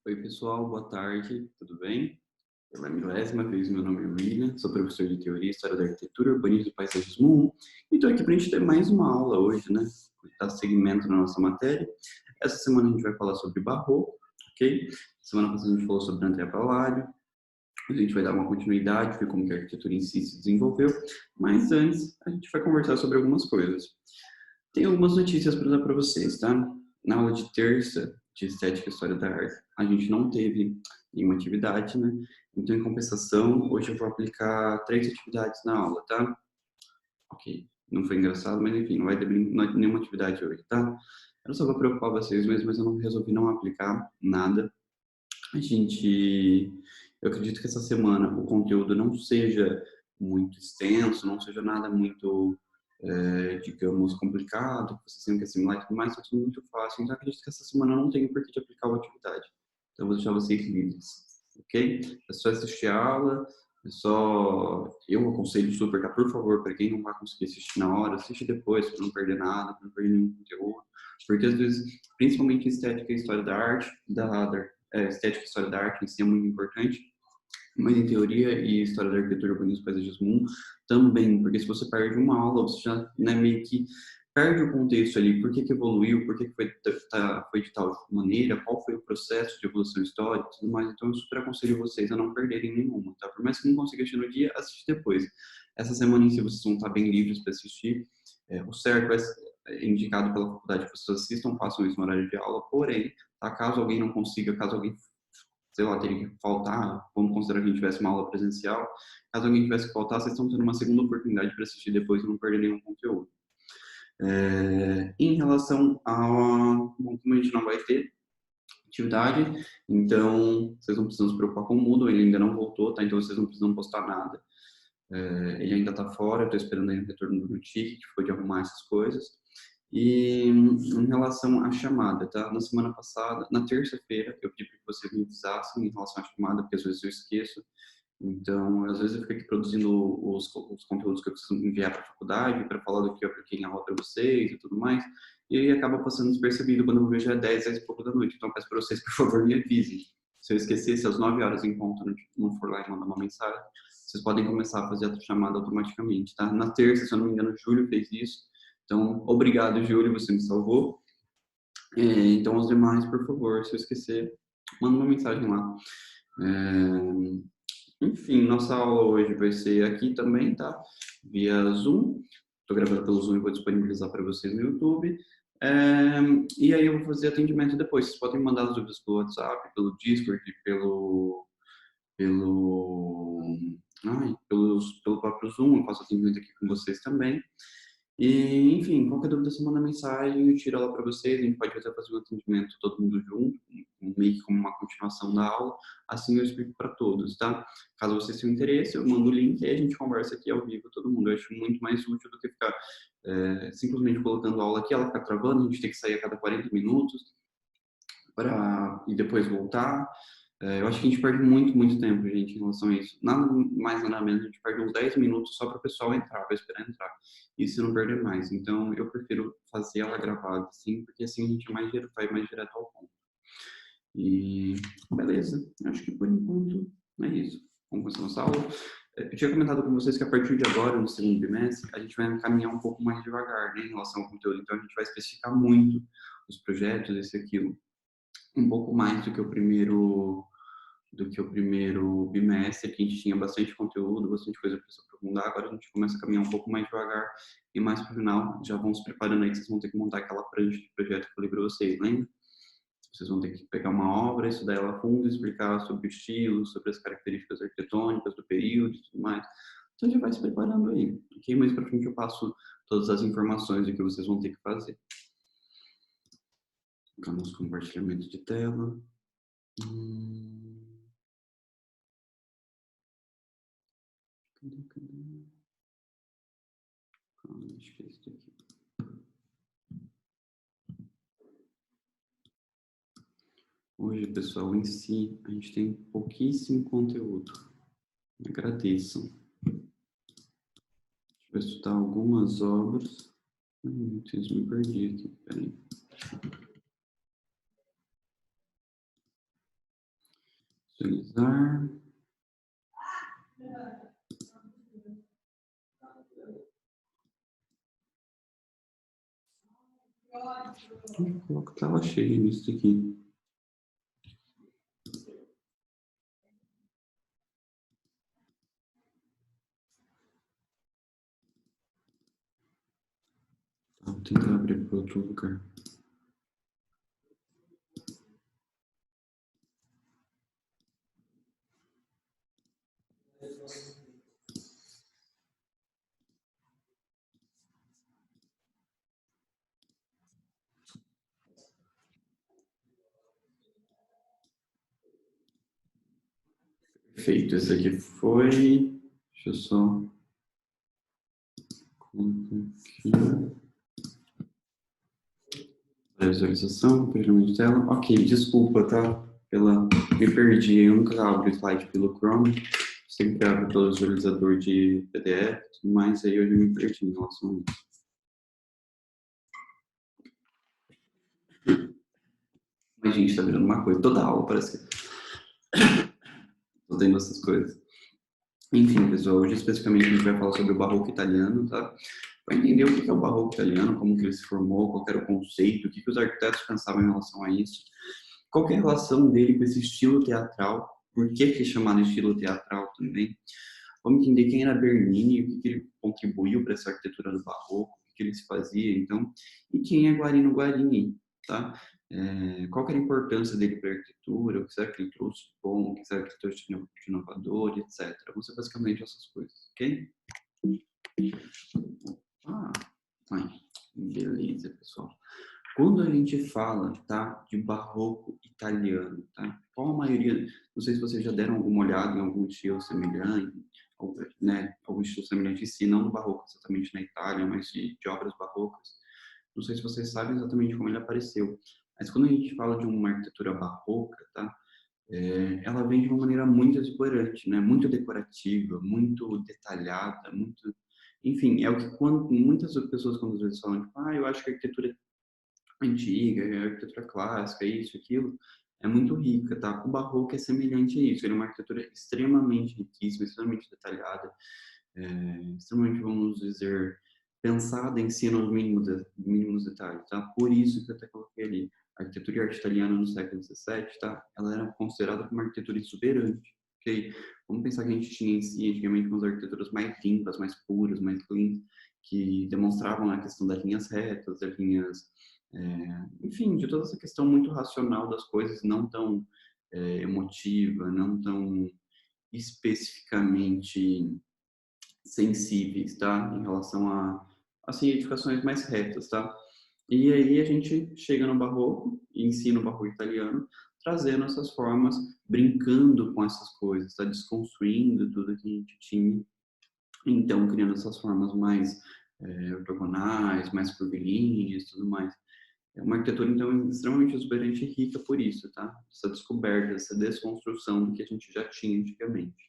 Oi, pessoal, boa tarde, tudo bem? Pela milésima vez, meu nome é William, sou professor de Teoria e História da Arquitetura, Urbanismo e Paisagismo 1, e estou aqui para a gente ter mais uma aula hoje, né? Dar seguimento na nossa matéria. Essa semana a gente vai falar sobre Barroco, ok? Semana passada a gente falou sobre André Palladio, a gente vai dar uma continuidade, ver como que a arquitetura em si se desenvolveu, mas antes a gente vai conversar sobre algumas coisas. Tem algumas notícias para dar para vocês, tá? Na aula de terça de Estética e História da Arte, a gente não teve nenhuma atividade, né? Então, em compensação, hoje eu vou aplicar 3 atividades na aula, tá? Ok, não foi engraçado, mas enfim, não vai ter nenhuma atividade hoje, tá? Eu só vou preocupar vocês mesmo, mas eu não resolvi não aplicar nada. A gente, eu acredito que essa semana o conteúdo não seja muito extenso, não seja nada muito, digamos, complicado, que vocês tenham que assimilar e tudo mais, está tudo muito fácil. Então, acredito que essa semana não tenho por que aplicar a atividade. Então, eu vou deixar vocês livres, ok? É só assistir a aula, é só... Eu aconselho super, tá? Por favor, para quem não vai conseguir assistir na hora, assiste depois, para não perder nada, para não perder nenhum conteúdo. Porque, às vezes, principalmente estética e história da arte, estética e história da arte em si é muito importante, mas em teoria e história da arquitetura, urbanismo e paisagismo 1 também, porque se você perde uma aula, você já, né, meio que perde o contexto ali, por que que evoluiu, por que que foi de tal maneira, qual foi o processo de evolução histórica e tudo mais. Então eu super aconselho vocês a não perderem nenhuma, tá? Por mais que não consiga assistir no dia, assiste depois. Essa semana em si vocês vão estar bem livres para assistir. O certo é indicado pela faculdade que vocês assistam, façam isso no horário de aula, porém, tá, caso alguém não consiga, caso alguém, sei lá, teria que faltar, vamos considerar que a gente tivesse uma aula presencial, caso alguém tivesse que faltar, vocês estão tendo uma segunda oportunidade para assistir depois e não perder nenhum conteúdo. Em relação bom, como a gente não vai ter atividade, então vocês não precisam se preocupar com o Moodle, ele ainda não voltou, tá? Então vocês não precisam postar nada. Ele ainda está fora, eu estou esperando aí o retorno do Boutique, que foi de arrumar essas coisas. E em relação à chamada, tá? Na semana passada, na terça-feira, eu pedi para que vocês me avisassem em relação à chamada, porque às vezes eu esqueço. Então, às vezes eu fico aqui produzindo os conteúdos que eu preciso enviar para a faculdade, para falar do que eu apliquei em aula para vocês e tudo mais, e aí acaba passando despercebido quando eu vejo é 10, 10 e pouco da noite. Então, eu peço para vocês, por favor, me avisem. Se eu esquecer, se às 9 horas em ponto não for lá e mandar uma mensagem, vocês podem começar a fazer a chamada automaticamente, tá? Na terça, se eu não me engano, o Júlio fez isso. Então, obrigado, Júlio, você me salvou. Então, os demais, por favor, se eu esquecer, manda uma mensagem lá. Enfim, nossa aula hoje vai ser aqui também, tá? Via Zoom. Estou gravando pelo Zoom e vou disponibilizar para vocês no YouTube. E aí eu vou fazer atendimento depois. Vocês podem mandar as dúvidas pelo WhatsApp, pelo Discord, pelo, pelo próprio Zoom. Eu faço atendimento aqui com vocês também. E, enfim, qualquer dúvida você manda mensagem, eu tiro ela para vocês, a gente pode até fazer um atendimento todo mundo junto, meio que como uma continuação da aula, assim eu explico para todos, tá? Caso vocês tenham interesse, eu mando o link e a gente conversa aqui ao vivo todo mundo. Eu acho muito mais útil do que ficar simplesmente colocando a aula aqui, ela fica travando, a gente tem que sair a cada 40 minutos e depois voltar. Eu acho que a gente perde muito, muito tempo, gente, em relação a isso. Nada mais, nada menos, a gente perde uns 10 minutos só para o pessoal entrar, para esperar entrar. E se não perder mais. Então, eu prefiro fazer ela gravada, assim, porque assim a gente vai mais direto ao ponto. E, beleza. Acho que por enquanto é isso. Vamos começar nossa aula. Eu tinha comentado com vocês que a partir de agora, no segundo bimestre, a gente vai caminhar um pouco mais devagar, né, em relação ao conteúdo. Então, a gente vai especificar muito os projetos, esse e aquilo, um pouco mais do que o primeiro bimestre, que a gente tinha bastante conteúdo, bastante coisa para se aprofundar. Agora a gente começa a caminhar um pouco mais devagar e mais para o final já vão se preparando aí que vocês vão ter que montar aquela prancha de projeto que eu falei para vocês, lembra? Vocês vão ter que pegar uma obra, estudar ela a fundo, explicar sobre o estilo, sobre as características arquitetônicas do período e tudo mais. Então já vai se preparando aí, ok? Mais para frente eu passo todas as informações do que vocês vão ter que fazer. Vamos compartilhamento de tela. Cadê? Acho que é isso aqui. Hoje, pessoal, em si, a gente tem pouquíssimo conteúdo. Agradeçam. Deixa eu estudar algumas obras. Ai, meu Deus, me perdi aqui. Peraí. Visualizar. Eu coloco tela cheia nisso aqui. Vou tentar abrir para outro lugar. Perfeito, esse aqui foi. Deixa eu só colocar aqui. Visualização, pagamento de tela. Ok, desculpa, tá? Me perdi, eu nunca abro o slide pelo Chrome. Sempre abro pelo visualizador de PDF, mas aí eu já me perdi em relação a isso. Mas, gente, tá virando uma coisa. Toda aula parece que tô tendo essas coisas. Enfim, pessoal, hoje especificamente a gente vai falar sobre o barroco italiano, tá? Para entender o que é o barroco italiano, como que ele se formou, qual era o conceito, o que os arquitetos pensavam em relação a isso, qual que é a relação dele com esse estilo teatral, por que é chamado estilo teatral também. Vamos entender quem era Bernini, o que ele contribuiu para essa arquitetura do barroco, o que ele se fazia, então, e quem é Guarino Guarini, tá? Qual que era a importância dele para a arquitetura, o que será que ele trouxe de bom, o que será que ele trouxe de inovador, etc. Vamos ser basicamente essas coisas, ok? Beleza, pessoal. Quando a gente fala, tá, de barroco italiano, tá? Qual a maioria, não sei se vocês já deram alguma olhada em algum estilo semelhante, né, algum estilo semelhante em si, não no barroco exatamente na Itália, mas de obras barrocas. Não sei se vocês sabem exatamente como ele apareceu, mas quando a gente fala de uma arquitetura barroca, tá? Ela vem de uma maneira muito exuberante, né? Muito decorativa, muito detalhada, muito... Enfim, é o que quando muitas pessoas quando às vezes falam, tipo, eu acho que a arquitetura antiga, a arquitetura clássica, isso, aquilo, é muito rica, tá? O barroco é semelhante a isso, ele é uma arquitetura extremamente riquíssima, extremamente detalhada, extremamente, vamos dizer, pensada em si nos mínimos detalhes, tá? Por isso que eu até coloquei ali, a arquitetura e arte italiana no século XVII, tá? Ela era considerada como uma arquitetura exuberante, ok? Vamos pensar que a gente tinha em si, antigamente, umas arquiteturas mais limpas, mais puras, mais clean, que demonstravam a questão das linhas retas, das linhas enfim, de toda essa questão muito racional das coisas, não tão emotiva, não tão especificamente sensíveis, tá? Em relação a, assim, edificações mais retas, tá? E aí a gente chega no barroco, e ensina o barroco italiano, trazendo essas formas, brincando com essas coisas, tá? Desconstruindo tudo que a gente tinha. Então, criando essas formas mais ortogonais, mais curvilíneas e tudo mais. É uma arquitetura, então, extremamente exuberante e rica por isso, tá? Essa descoberta, essa desconstrução do que a gente já tinha antigamente.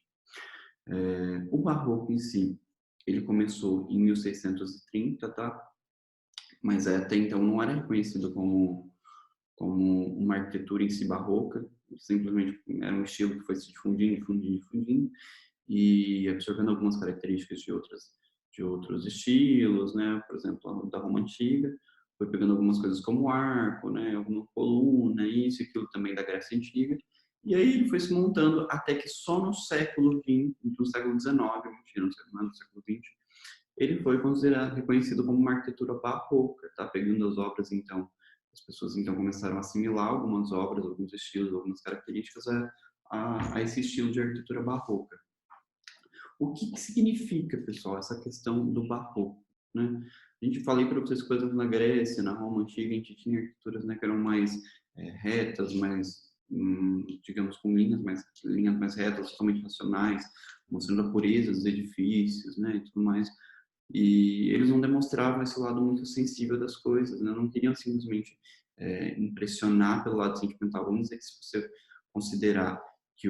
O barroco em si, ele começou em 1630, tá? Mas até então não era reconhecido como uma arquitetura em si barroca, simplesmente era um estilo que foi se difundindo, difundindo, difundindo, e absorvendo algumas características de outros estilos, né? Por exemplo, da Roma Antiga, foi pegando algumas coisas como arco, né? Alguma coluna, isso e aquilo também da Grécia Antiga, e aí ele foi se montando até que só no século XX, no século XIX, mentira, no século XX, ele foi considerado, reconhecido como uma arquitetura barroca, tá? Pegando as obras, então, as pessoas então começaram a assimilar algumas obras, alguns estilos, algumas características a esse estilo de arquitetura barroca. O que significa, pessoal, essa questão do barroco, né? A gente falei para vocês coisas na Grécia, na Roma Antiga, a gente tinha arquiteturas, né, que eram mais retas, mais, digamos, com linhas mais retas, totalmente racionais, mostrando a pureza dos edifícios, né, e tudo mais. E eles não demonstravam esse lado muito sensível das coisas, né? Não queriam simplesmente impressionar pelo lado sentimental. Vamos dizer que se você considerar que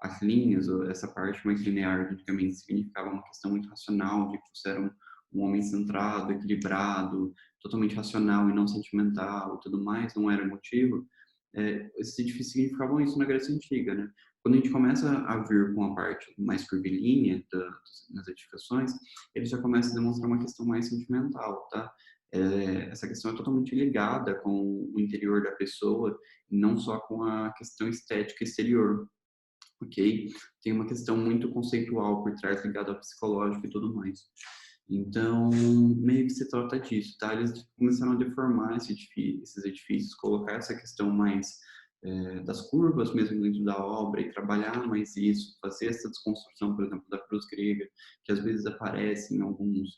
as linhas, essa parte mais linear, antigamente significava uma questão muito racional, de que você era um homem centrado, equilibrado, totalmente racional e não sentimental e tudo mais, não era motivo. Esses edifícios significavam isso na Grécia Antiga, né? Quando a gente começa a vir com a parte mais curvilínea das edificações, ele já começa a demonstrar uma questão mais sentimental, tá? Essa questão é totalmente ligada com o interior da pessoa, e não só com a questão estética exterior, ok? Tem uma questão muito conceitual por trás ligada ao psicológico e tudo mais. Então, meio que se trata disso, tá? Eles começaram a deformar esses edifícios, colocar essa questão mais das curvas mesmo dentro da obra e trabalhar mais isso, fazer essa desconstrução, por exemplo, da cruz grega, que às vezes aparece em algumas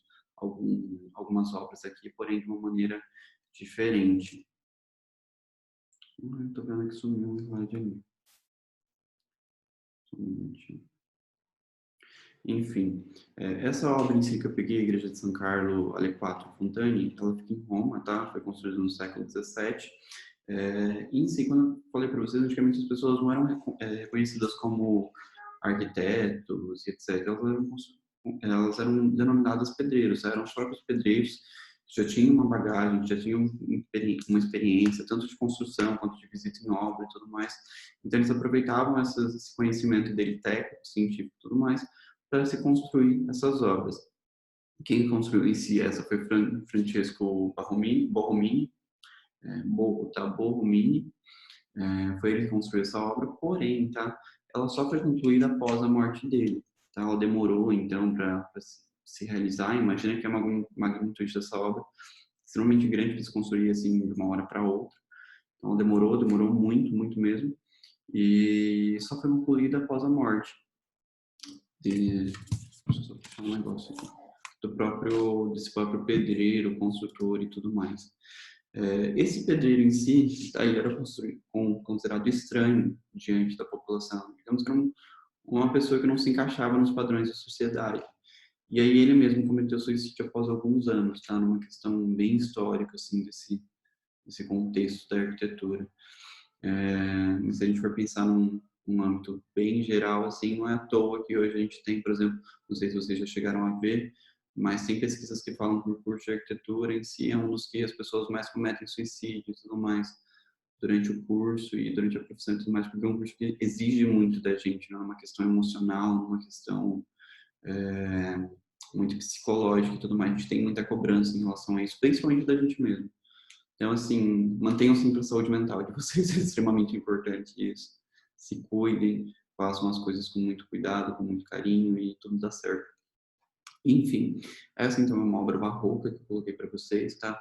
obras aqui, porém de uma maneira diferente. Estou vendo que sumiu um slide ali. Só um minutinho. Enfim, essa obra em si que eu peguei, a Igreja de São Carlo alle Quattro Fontane, ela fica em Roma, tá? Foi construída no século XVII. Em si, quando eu falei para vocês, antigamente as pessoas não eram reconhecidas como arquitetos, etc. Elas eram denominadas pedreiros, eram os próprios pedreiros que já tinham uma bagagem, já tinham uma experiência, tanto de construção quanto de visita em obra e tudo mais. Então, eles aproveitavam esse conhecimento dele técnico, científico e tudo mais, para se construir essas obras. Quem construiu em si essa foi Francesco Borromini, Borromini, foi ele que construiu essa obra, porém, tá, ela só foi concluída após a morte dele. Tá? Ela demorou, então, para se realizar. Imagina que a magnitude dessa obra extremamente grande para se construir assim de uma hora para outra. Então, ela demorou muito, muito mesmo, e só foi concluída após a morte. Deixa eu só fechar um negócio aqui. Desse próprio pedreiro, construtor e tudo mais. Esse pedreiro em si, ele era considerado estranho diante da população. Digamos que era uma pessoa que não se encaixava nos padrões da sociedade. E aí ele mesmo cometeu suicídio após alguns anos, tá? Numa questão bem histórica, assim, desse contexto da arquitetura. Se a gente for pensar num âmbito bem geral, assim, não é à toa que hoje a gente tem, por exemplo, não sei se vocês já chegaram a ver, mas tem pesquisas que falam que o curso de arquitetura em si é um dos que as pessoas mais cometem suicídio e tudo mais durante o curso e durante a profissão e tudo mais, porque é um curso que exige muito da gente, não é uma questão emocional, uma questão muito psicológica e tudo mais. A gente tem muita cobrança em relação a isso, principalmente da gente mesmo. Então, assim, mantenham sempre a saúde mental de vocês, é extremamente importante isso. Se cuidem, façam as coisas com muito cuidado, com muito carinho e tudo dá certo. Enfim, essa então é uma obra barroca que eu coloquei para vocês, tá?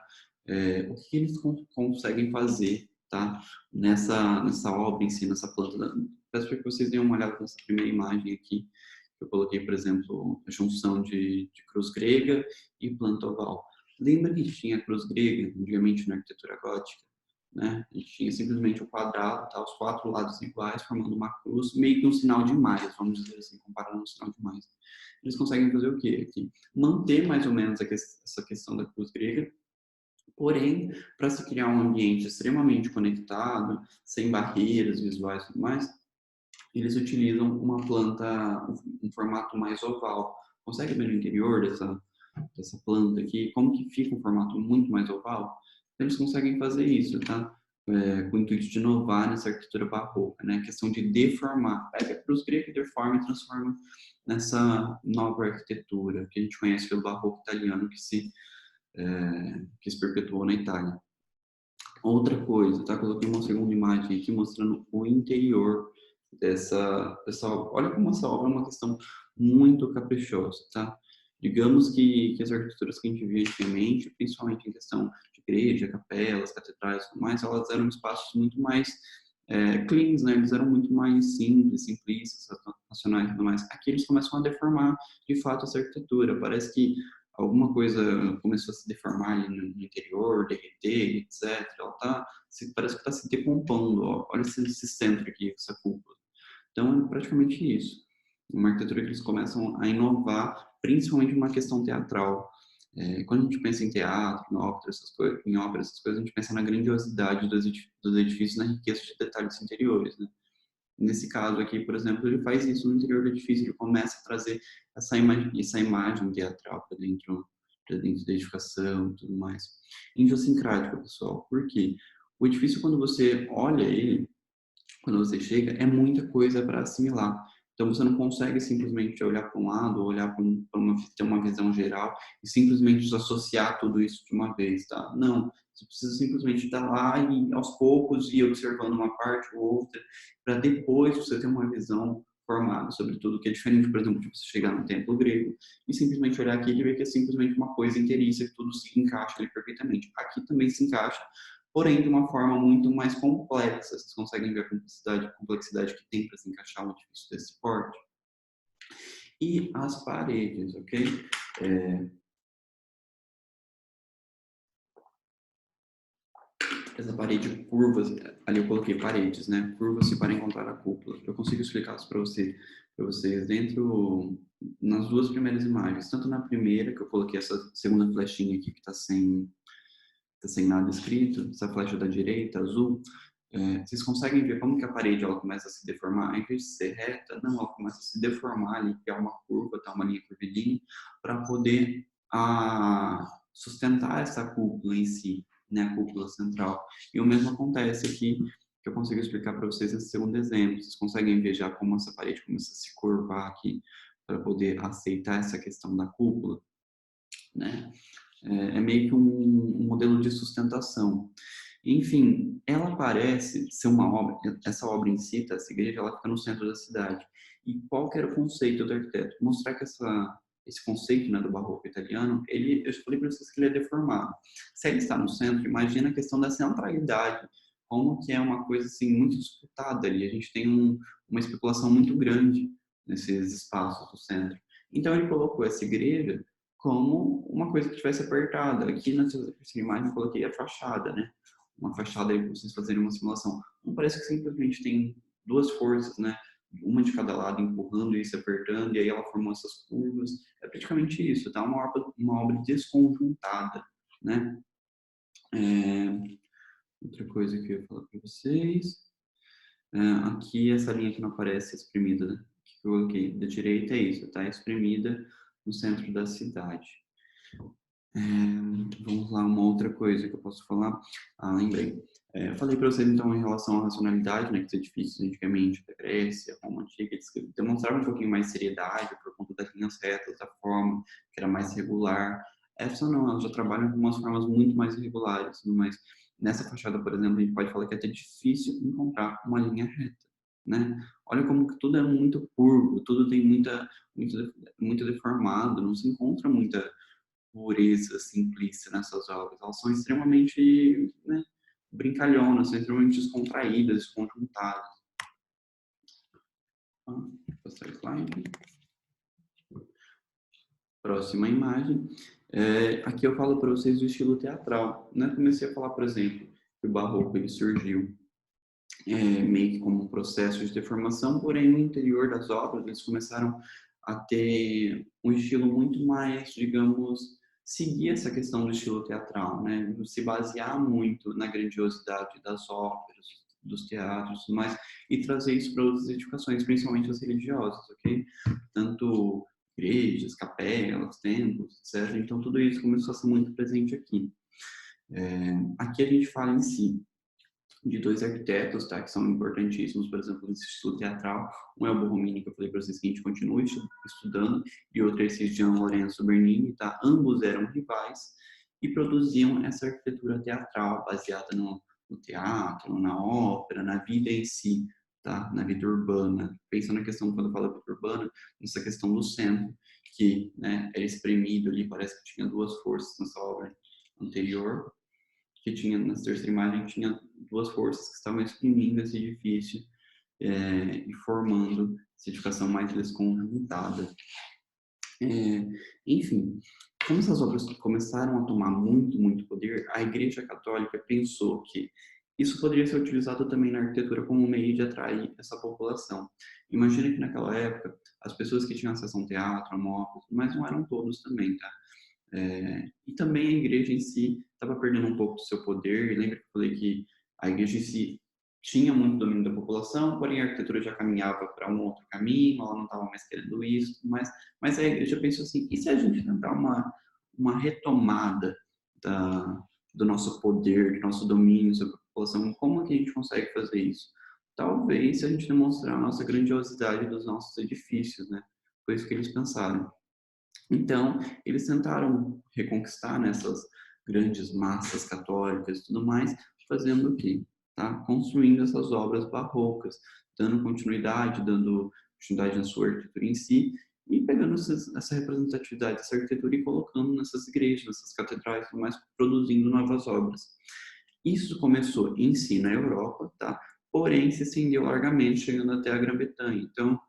O que eles conseguem fazer, tá? Nessa obra em si, nessa planta. Peço para que vocês deem uma olhada nessa primeira imagem aqui. Eu coloquei, por exemplo, a junção de cruz grega e planta oval. Lembra que a gente tinha a cruz grega, antigamente na arquitetura gótica? Né? A gente tinha simplesmente o quadrado, tá? Os quatro lados iguais, formando uma cruz, meio que um sinal de mais, vamos dizer assim, comparando um sinal de mais. Eles conseguem fazer o quê aqui? Manter mais ou menos essa questão da cruz grega, porém, para se criar um ambiente extremamente conectado, sem barreiras visuais e tudo mais, eles utilizam uma planta, um formato mais oval. Consegue ver no interior dessa planta aqui, como que fica um formato muito mais oval? Eles conseguem fazer isso, tá? Com o intuito de inovar nessa arquitetura barroca, né? A questão de deformar. Pega a cruz grega, deforma e transforma nessa nova arquitetura que a gente conhece pelo barroco italiano que se perpetuou na Itália. Outra coisa, tá? Coloquei uma segunda imagem aqui mostrando o interior dessa obra. Olha como essa obra é uma questão muito caprichosa, tá? Digamos que as arquiteturas que a gente via antigamente, principalmente em questão de igreja, capelas, catedrais e tudo mais, elas eram espaços muito mais cleans, né? Eles eram muito mais simples, simplistas, racionais e tudo mais. Aqui eles começam a deformar, de fato, essa arquitetura. Parece que alguma coisa começou a se deformar ali no interior, derreter, etc. Parece que está se decompondo. Ó. Olha esse centro aqui, essa cúpula. Então, é praticamente isso. Uma arquitetura que eles começam a inovar, principalmente uma questão teatral. Quando a gente pensa em teatro, em ópera, essas coisas, a gente pensa na grandiosidade dos edifícios, na riqueza de detalhes interiores, né? Nesse caso aqui, por exemplo, ele faz isso no interior do edifício, ele começa a trazer essa imagem teatral para dentro da edificação e tudo mais. Idiosincrática, pessoal. Por quê? O edifício, quando você olha ele, quando você chega, é muita coisa para assimilar. Então, você não consegue simplesmente olhar para um lado, ou olhar ter uma visão geral e simplesmente associar tudo isso de uma vez, tá? Não, você precisa simplesmente estar lá e, aos poucos, ir observando uma parte ou outra, para depois você ter uma visão formada sobre tudo, que é diferente, por exemplo, de você chegar no templo grego e simplesmente olhar aqui e ver que é simplesmente uma coisa inteiriça, que tudo se encaixa ali perfeitamente. Aqui também se encaixa, porém de uma forma muito mais complexa. Vocês conseguem ver a complexidade que tem para se encaixar um edifício desse porte? E as paredes, ok? Essa parede curvas, ali eu coloquei paredes, né? Curvas-se para encontrar a cúpula. Eu consigo explicar isso para vocês dentro, nas duas primeiras imagens. Tanto na primeira, que eu coloquei essa segunda flechinha aqui que está sem nada escrito, essa flecha da direita, azul. Vocês conseguem ver como que a parede ela começa a se deformar? Ao invés de ser reta, não, ela começa a se deformar ali, criar uma curva, tá, uma linha curvilínea, para poder sustentar essa cúpula em si, né, a cúpula central. E o mesmo acontece aqui, que eu consigo explicar para vocês nesse segundo exemplo. Vocês conseguem ver já como essa parede começa a se curvar aqui, para poder aceitar essa questão da cúpula, né? É meio que um modelo de sustentação. Enfim, ela parece ser uma obra, essa obra em si, essa igreja, ela fica no centro da cidade. E qual que era o conceito do arquiteto? Mostrar que esse conceito, né, do barroco italiano, eu falei para vocês que ele é deformado. Se ele está no centro, imagina a questão da centralidade, como que é uma coisa assim muito disputada ali. A gente tem uma especulação muito grande nesses espaços do centro. Então ele colocou essa igreja como uma coisa que tivesse apertada. Aqui nessa imagem eu coloquei a fachada, né? Uma fachada aí para vocês fazerem uma simulação. Não parece que simplesmente tem duas forças, né? Uma de cada lado empurrando e se apertando, e aí ela formou essas curvas. É praticamente isso, tá? Uma obra desconjuntada, né? Outra coisa que eu ia falar para vocês. Aqui, essa linha que não aparece exprimida, né? Que eu coloquei da direita é isso, tá? Exprimida no centro da cidade. Vamos lá, uma outra coisa que eu posso falar. Lembrei. Eu falei para vocês, então, em relação à racionalidade, né, que os edifícios antigamente da Grécia, Roma Antiga, eles demonstravam um pouquinho mais seriedade por conta das linhas retas, da forma que era mais regular. Essa não, elas já trabalham com umas formas muito mais irregulares, mas nessa fachada, por exemplo, a gente pode falar que é até difícil encontrar uma linha reta, né? Olha como que tudo é muito curvo, tudo tem muito deformado, não se encontra muita pureza simplista nessas obras. Elas são extremamente, né, brincalhonas, são extremamente descontraídas, desconjuntadas. Passar slide. Próxima imagem. Aqui eu falo para vocês do estilo teatral. Né? Comecei a falar, por exemplo, que o barroco ele surgiu meio que como um processo de deformação, porém no interior das obras eles começaram a ter um estilo muito mais, digamos, seguir essa questão do estilo teatral, né? Se basear muito na grandiosidade das óperas, dos teatros, mas e trazer isso para outras edificações, principalmente as religiosas, ok? Tanto igrejas, capelas, templos, etc. Então tudo isso começou a ser muito presente aqui. Aqui a gente fala em si de dois arquitetos, tá, que são importantíssimos, por exemplo, nesse estudo teatral. Um é o Borromini, que eu falei para vocês que a gente continua estudando, e outro é esse Gian Lorenzo Bernini, tá? Ambos eram rivais e produziam essa arquitetura teatral baseada no teatro, na ópera, na vida em si, tá? Na vida urbana. Pensando na questão, quando eu falo vida urbana, nessa questão do centro, que, né, era espremido ali, parece que tinha duas forças nessa obra anterior, que tinha, na terceira imagem, tinha duas forças que estavam exprimindo esse edifício e formando essa edificação mais desconjuntada. Enfim, como essas obras começaram a tomar muito poder, a Igreja Católica pensou que isso poderia ser utilizado também na arquitetura como um meio de atrair essa população. Imagina que naquela época, as pessoas que tinham acesso a um teatro, a móveis, mas não eram todos também, tá? E também a igreja em si estava perdendo um pouco do seu poder. Lembra que eu falei que a igreja em si tinha muito domínio da população, porém a arquitetura já caminhava para um outro caminho, ela não estava mais querendo isso, mas a igreja pensou assim, e se a gente tentar uma retomada do nosso poder, do nosso domínio sobre a população, como é que a gente consegue fazer isso? talvez se a gente demonstrar a nossa grandiosidade dos nossos edifícios, né? Foi isso que eles pensaram. Então, eles tentaram reconquistar nessas grandes massas católicas e tudo mais, fazendo o quê? Tá? Construindo essas obras barrocas, dando continuidade na sua arquitetura em si, e pegando essa representatividade dessa arquitetura e colocando nessas igrejas, nessas catedrais, tudo mais, produzindo novas obras. Isso começou em si na Europa, tá? Porém se estendeu largamente, chegando até a Grã-Bretanha. Então,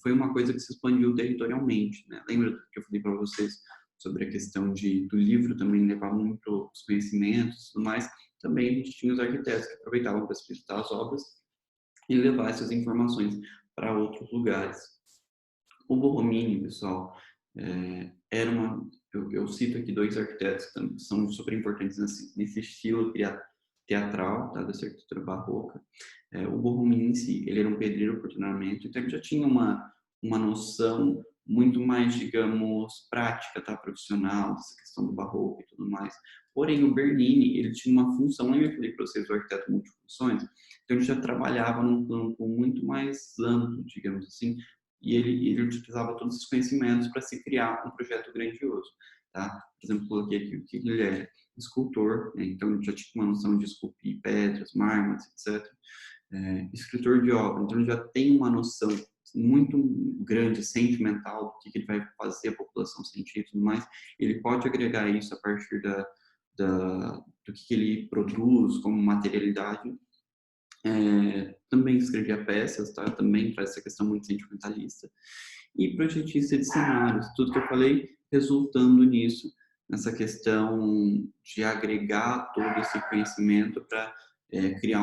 foi uma coisa que se expandiu territorialmente, né? Lembra que eu falei para vocês sobre a questão do livro também levar muito os conhecimentos e tudo mais? Também a gente tinha os arquitetos que aproveitavam para explicitar as obras e levar essas informações para outros lugares. O Borromini, pessoal, era eu cito aqui dois arquitetos que são super importantes nesse estilo teatral, tá, dessa arquitetura barroca. O Borromini em si, ele era um pedreiro por treinamento, então ele já tinha uma noção muito mais, digamos, prática, tá, profissional, dessa questão do barroco e tudo mais. Porém, o Bernini, ele tinha uma função, lembra que eu falei para vocês, o arquiteto multifunções? Então, ele já trabalhava num campo muito mais amplo, digamos assim, e ele utilizava todos esses conhecimentos para se criar um projeto grandioso, tá? Por exemplo, coloquei aqui o que ele é escultor, né? Então ele já tinha uma noção de esculpir pedras, mármores, etc. Escritor de obra, então ele já tem uma noção muito grande, sentimental, do que ele vai fazer a população sentir e tudo mais. Ele pode agregar isso a partir do que ele produz como materialidade. Também escrevia peças, tá? Também traz essa questão muito sentimentalista. E projetista de cenários, tudo que eu falei resultando nisso, nessa questão de agregar todo esse conhecimento para criar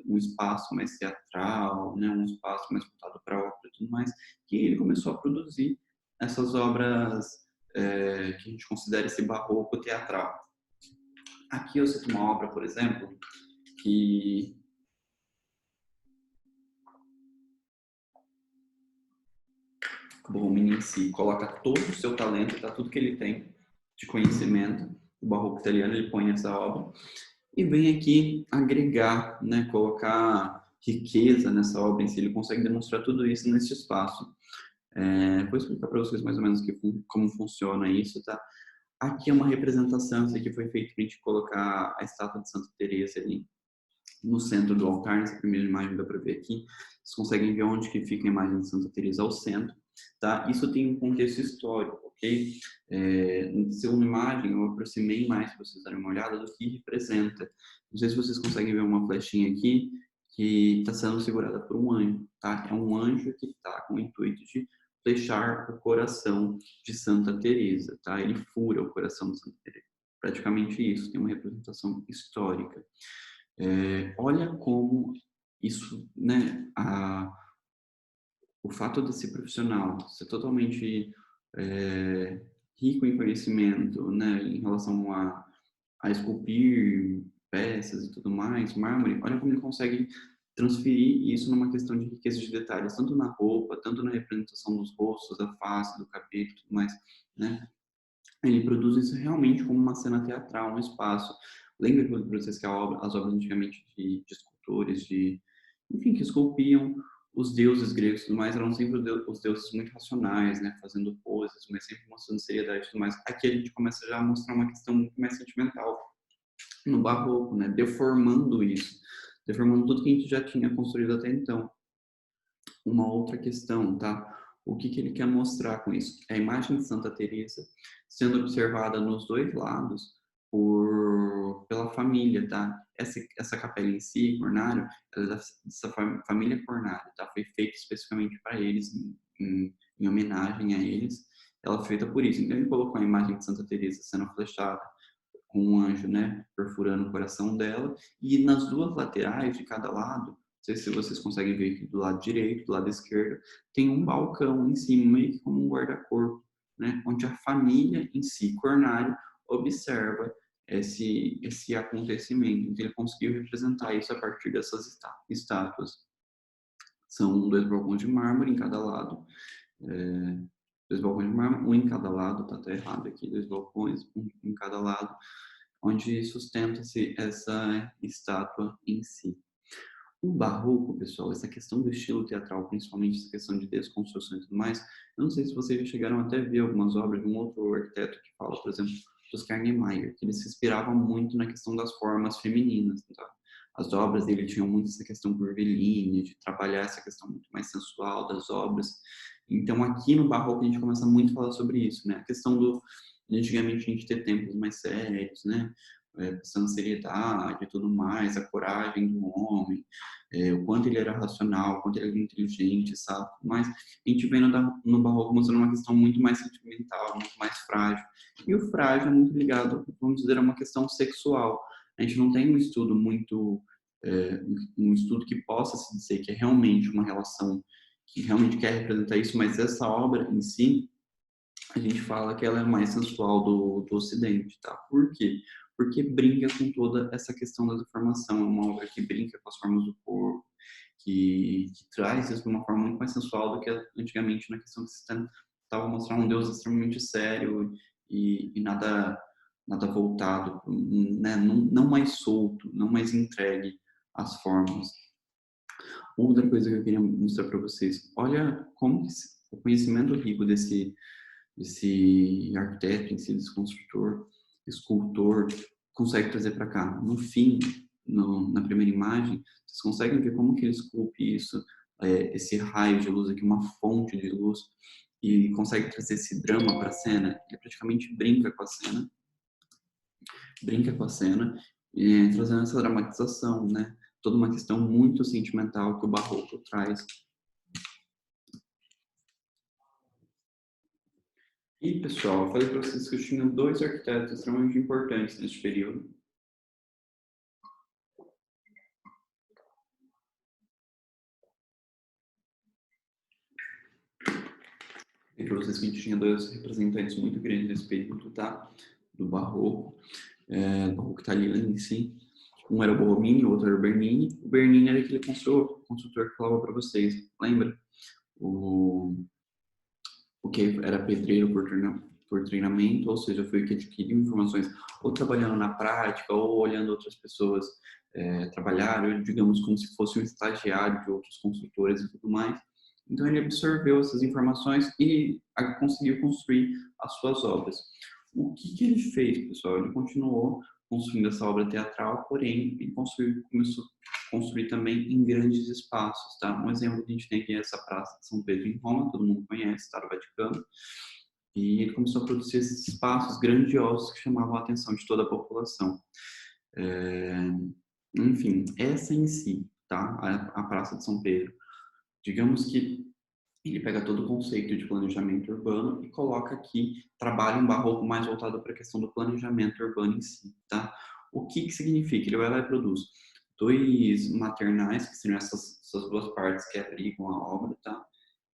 um espaço mais teatral, né? Um espaço mais voltado para a ópera e tudo mais, que ele começou a produzir essas obras que a gente considera esse barroco teatral. Aqui eu cito uma obra, por exemplo, que o Borromini em si coloca todo o seu talento, tá, tudo que ele tem de conhecimento, o barroco italiano, ele põe nessa obra e vem aqui agregar, né, colocar riqueza nessa obra em si. Ele consegue demonstrar tudo isso nesse espaço. Vou explicar para vocês mais ou menos como funciona isso, tá? Aqui é uma representação, isso aqui foi feito para a gente colocar a estátua de Santa Teresa ali no centro do altar, nessa primeira imagem dá para ver aqui. Vocês conseguem ver onde que fica a imagem de Santa Teresa ao centro, tá? Isso tem um contexto histórico, ok? Na segunda imagem eu aproximei mais para vocês darem uma olhada do que representa. Não sei se vocês conseguem ver uma flechinha aqui que está sendo segurada por um anjo, tá? É um anjo que está com o intuito de flechar o coração de Santa Teresa, tá? Ele fura o coração de Santa Teresa. Praticamente isso, tem uma representação histórica. Olha como isso, né, o fato de ser profissional, ser totalmente rico em conhecimento, né, em relação a esculpir peças e tudo mais, mármore, olha como ele consegue transferir isso numa questão de riqueza de detalhes, tanto na roupa, tanto na representação dos rostos, da face, do cabelo e tudo mais, né? Ele produz isso realmente como uma cena teatral, um espaço. Lembra que eu falei para vocês que as obras antigamente de escultores, enfim, que esculpiam os deuses gregos e tudo mais, eram sempre os deuses muito racionais, né, fazendo poses, mas sempre mostrando seriedade e tudo mais. Aqui a gente começa já a mostrar uma questão muito mais sentimental no barroco, né, deformando tudo que a gente já tinha construído até então. Uma outra questão, tá? O que ele quer mostrar com isso? A imagem de Santa Teresa sendo observada nos dois lados pela família, tá? Essa capela em si, Cornário, ela é dessa família Cornário, tá? Foi feita especificamente para eles, em homenagem a eles. Ela foi feita por isso. Então ele colocou a imagem de Santa Teresa sendo flechada com um anjo, né, perfurando o coração dela, e nas duas laterais de cada lado, não sei se vocês conseguem ver aqui do lado direito, do lado esquerdo, tem um balcão em cima, meio que como um guarda-corpo, né, onde a família em si, Cornário, observa esse acontecimento. Então ele conseguiu representar isso a partir dessas estátuas. São dois balcões de mármore em cada lado, dois balcões de mármore, um em cada lado, tá até errado aqui, dois balcões, um em cada lado, onde sustenta-se essa estátua em si. O barroco, pessoal, essa questão do estilo teatral, principalmente essa questão de desconstrução e tudo mais, eu não sei se vocês já chegaram até a ver algumas obras de um outro arquiteto que fala, por exemplo, Oscar Niemeyer, que ele se inspirava muito na questão das formas femininas. Tá? As obras dele tinham muito essa questão curvilínea, de trabalhar essa questão muito mais sensual das obras. Então, aqui no barroco, a gente começa muito a falar sobre isso, né? A questão de antigamente a gente ter tempos mais sérios, né? Pensando seriedade e tudo mais, a coragem do homem, o quanto ele era racional, o quanto ele era inteligente, sabe? Mas a gente vê no barroco mostrando uma questão muito mais sentimental, muito mais frágil. E o frágil é muito ligado, vamos dizer, a uma questão sexual. A gente não tem um estudo muito, um estudo que possa se dizer que é realmente uma relação que realmente quer representar isso, mas essa obra em si, a gente fala que ela é mais sensual do Ocidente, tá? Por quê? Porque brinca com toda essa questão da deformação, é uma obra que brinca com as formas do corpo, que traz isso de uma forma muito mais sensual do que antigamente na questão que se tentava mostrar um Deus extremamente sério e nada voltado, né? Não mais solto, não mais entregue às formas. Outra coisa que eu queria mostrar para vocês, olha como que o conhecimento rico desse arquiteto, desse construtor, escultor, consegue trazer para cá. No fim, na primeira imagem, vocês conseguem ver como que ele esculpe isso, esse raio de luz aqui, uma fonte de luz, e consegue trazer esse drama para a cena. Ele praticamente brinca com a cena, trazendo essa dramatização, né? Toda uma questão muito sentimental que o barroco traz. E, pessoal, eu falei para vocês que eu tinha 2 arquitetos extremamente importantes nesse período. E para vocês que a gente tinha 2 representantes muito grandes nesse período, tá? Do barroco, do barroco italiano em si. Um era o Borromini, o outro era o Bernini. O Bernini era aquele construtor que falava para vocês, lembra? O que era pedreiro por treinamento, ou seja, foi o que adquiriu informações ou trabalhando na prática ou olhando outras pessoas trabalhar, ou, digamos, como se fosse um estagiário de outros construtores e tudo mais. Então ele absorveu essas informações e conseguiu construir as suas obras. O que ele fez, pessoal? Ele continuou construindo essa obra teatral, porém ele começou a construir também em grandes espaços, tá? Um exemplo que a gente tem aqui é essa Praça de São Pedro em Roma, todo mundo conhece, tá? No Vaticano. E ele começou a produzir esses espaços grandiosos que chamavam a atenção de toda a população. Enfim, essa em si, tá? A Praça de São Pedro. Digamos que ele pega todo o conceito de planejamento urbano e coloca aqui, trabalha um barroco mais voltado para a questão do planejamento urbano em si, tá? O que significa? Ele vai lá e produz 2 maternais, que seriam essas 2 partes que abrigam a obra, tá?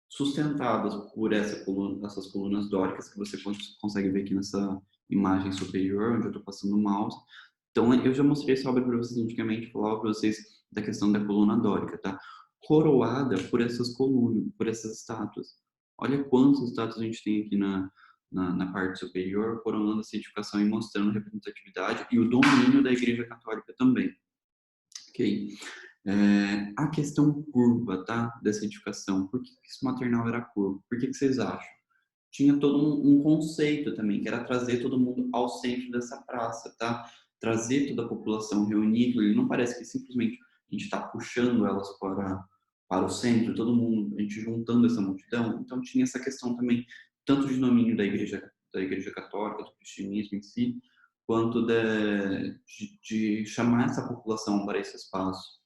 Sustentadas por essas colunas dóricas, que você consegue ver aqui nessa imagem superior, onde eu estou passando o mouse. Então, eu já mostrei essa obra para vocês antigamente, falava para vocês da questão da coluna dórica, tá? Coroada por essas colunas, por essas estátuas. Olha quantas estátuas a gente tem aqui na parte superior, coronando essa edificação e mostrando a representatividade e o domínio da Igreja Católica também. Ok? A questão curva, tá? Dessa edificação. Por que esse maternal era curvo? Por que vocês acham? Tinha todo um conceito também, que era trazer todo mundo ao centro dessa praça, tá? Trazer toda a população, reunir. Ele não parece que simplesmente a gente está puxando elas para o centro, todo mundo, a gente juntando essa multidão. Então tinha essa questão também, tanto de domínio da igreja católica, do cristianismo em si, quanto de chamar essa população para esse espaço.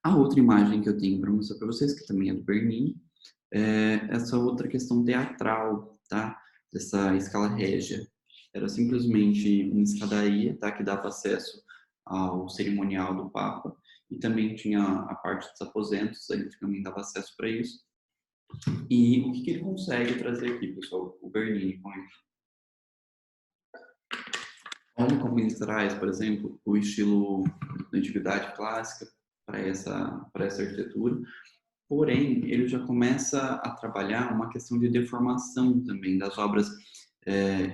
A outra imagem que eu tenho para mostrar para vocês, que também é do Bernini, essa outra questão teatral, tá? Dessa escala régia. Era simplesmente uma escadaria, tá? Que dava acesso ao cerimonial do Papa e também tinha a parte dos aposentos, ele também dava acesso para isso. E o que ele consegue trazer aqui, pessoal? O Bernini com isso. Olha como ele traz, por exemplo, o estilo da antiguidade clássica para essa arquitetura. Porém, ele já começa a trabalhar uma questão de deformação também das obras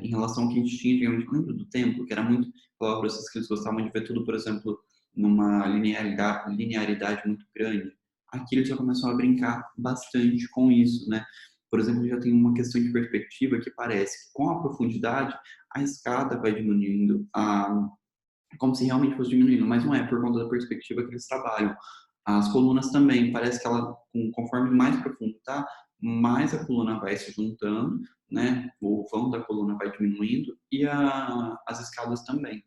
em relação ao que a gente tinha, digamos, lembra do templo, que era muito, falava para vocês que eles gostavam de ver tudo, por exemplo, numa linearidade muito grande, aqui eles já começam a brincar bastante com isso, né? Por exemplo, já tem uma questão de perspectiva que parece que com a profundidade a escada vai diminuindo, como se realmente fosse diminuindo, mas não é por conta da perspectiva que eles trabalham. As colunas também, parece que ela, conforme mais profundo tá, mais a coluna vai se juntando, né? O vão da coluna vai diminuindo e as escadas também,